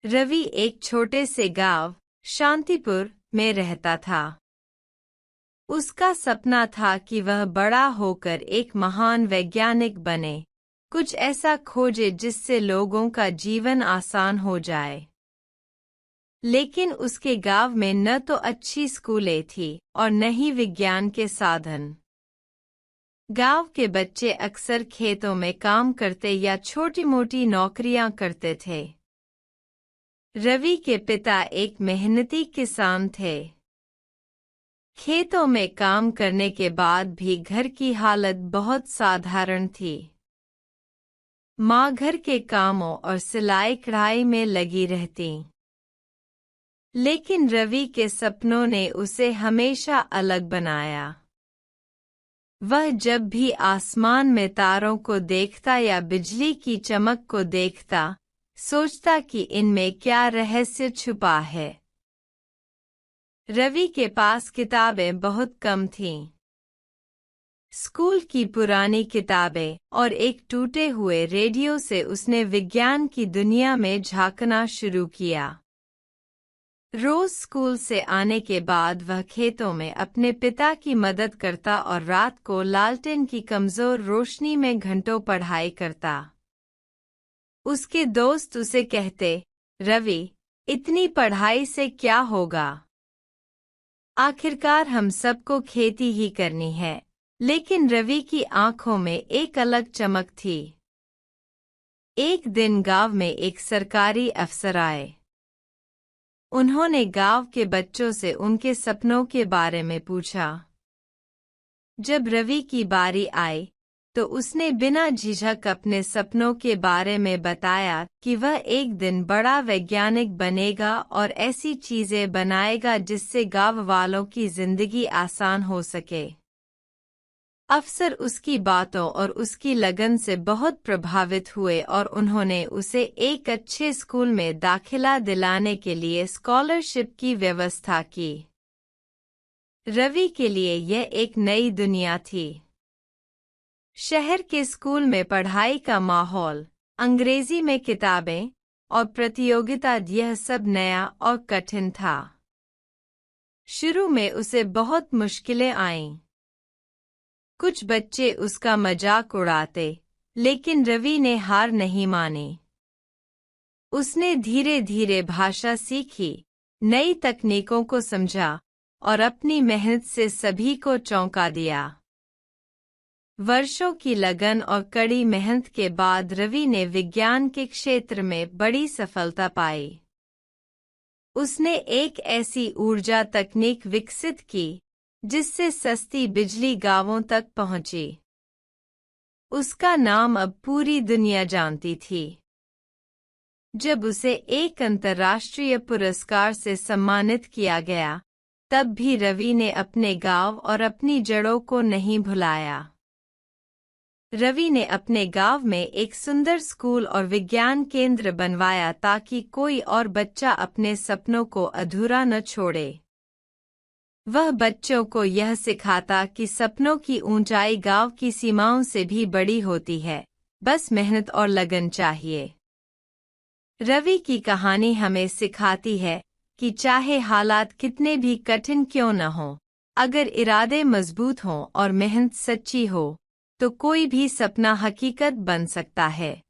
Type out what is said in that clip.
रवि एक छोटे से गांव शांतिपुर में रहता था। उसका सपना था कि वह बड़ा होकर एक महान वैज्ञानिक बने, कुछ ऐसा खोजे जिससे लोगों का जीवन आसान हो जाए। लेकिन उसके गांव में न तो अच्छी स्कूलें थी और न ही विज्ञान के साधन। गांव के बच्चे अक्सर खेतों में काम करते या छोटी-मोटी नौकरियां करते थे। रवि के पिता एक मेहनती किसान थे। खेतों में काम करने के बाद भी घर की हालत बहुत साधारण थी। माँ घर के कामों और सिलाई कढ़ाई में लगी रहती। लेकिन रवि के सपनों ने उसे हमेशा अलग बनाया। वह जब भी आसमान में तारों को देखता या बिजली की चमक को देखता, सोचता कि इनमें क्या रहस्य छुपा है। रवि के पास किताबें बहुत कम थीं। स्कूल की पुरानी किताबें और एक टूटे हुए रेडियो से उसने विज्ञान की दुनिया में झांकना शुरू किया। रोज स्कूल से आने के बाद वह खेतों में अपने पिता की मदद करता और रात को लालटेन की कमजोर रोशनी में घंटों पढ़ाई करता। उसके दोस्त उसे कहते, रवि, इतनी पढ़ाई से क्या होगा? आखिरकार हम सबको खेती ही करनी है। लेकिन रवि की आंखों में एक अलग चमक थी। एक दिन गांव में एक सरकारी अफसर आए। उन्होंने गांव के बच्चों से उनके सपनों के बारे में पूछा। जब रवि की बारी आई, तो उसने बिना झिझक अपने सपनों के बारे में बताया कि वह एक दिन बड़ा वैज्ञानिक बनेगा और ऐसी चीजें बनाएगा जिससे गांव वालों की जिंदगी आसान हो सके। अफसर उसकी बातों और उसकी लगन से बहुत प्रभावित हुए और उन्होंने उसे एक अच्छे स्कूल में दाखिला दिलाने के लिए स्कॉलरशिप की व्यवस्था की। रवि के लिए यह एक नई दुनिया थी। शहर के स्कूल में पढ़ाई का माहौल, अंग्रेजी में किताबें और प्रतियोगिता, यह सब नया और कठिन था। शुरू में उसे बहुत मुश्किलें आईं। कुछ बच्चे उसका मजाक उड़ाते, लेकिन रवि ने हार नहीं मानी। उसने धीरे धीरे भाषा सीखी, नई तकनीकों को समझा और अपनी मेहनत से सभी को चौंका दिया। वर्षों की लगन और कड़ी मेहनत के बाद रवि ने विज्ञान के क्षेत्र में बड़ी सफलता पाई। उसने एक ऐसी ऊर्जा तकनीक विकसित की जिससे सस्ती बिजली गांवों तक पहुंची। उसका नाम अब पूरी दुनिया जानती थी। जब उसे एक अंतर्राष्ट्रीय पुरस्कार से सम्मानित किया गया, तब भी रवि ने अपने गांव और अपनी जड़ों को नहीं भुलाया। रवि ने अपने गांव में एक सुंदर स्कूल और विज्ञान केंद्र बनवाया ताकि कोई और बच्चा अपने सपनों को अधूरा न छोड़े। वह बच्चों को यह सिखाता कि सपनों की ऊंचाई गांव की सीमाओं से भी बड़ी होती है, बस मेहनत और लगन चाहिए। रवि की कहानी हमें सिखाती है कि चाहे हालात कितने भी कठिन क्यों न हों, अगर इरादे मजबूत हों और मेहनत सच्ची हो, तो कोई भी सपना हकीकत बन सकता है।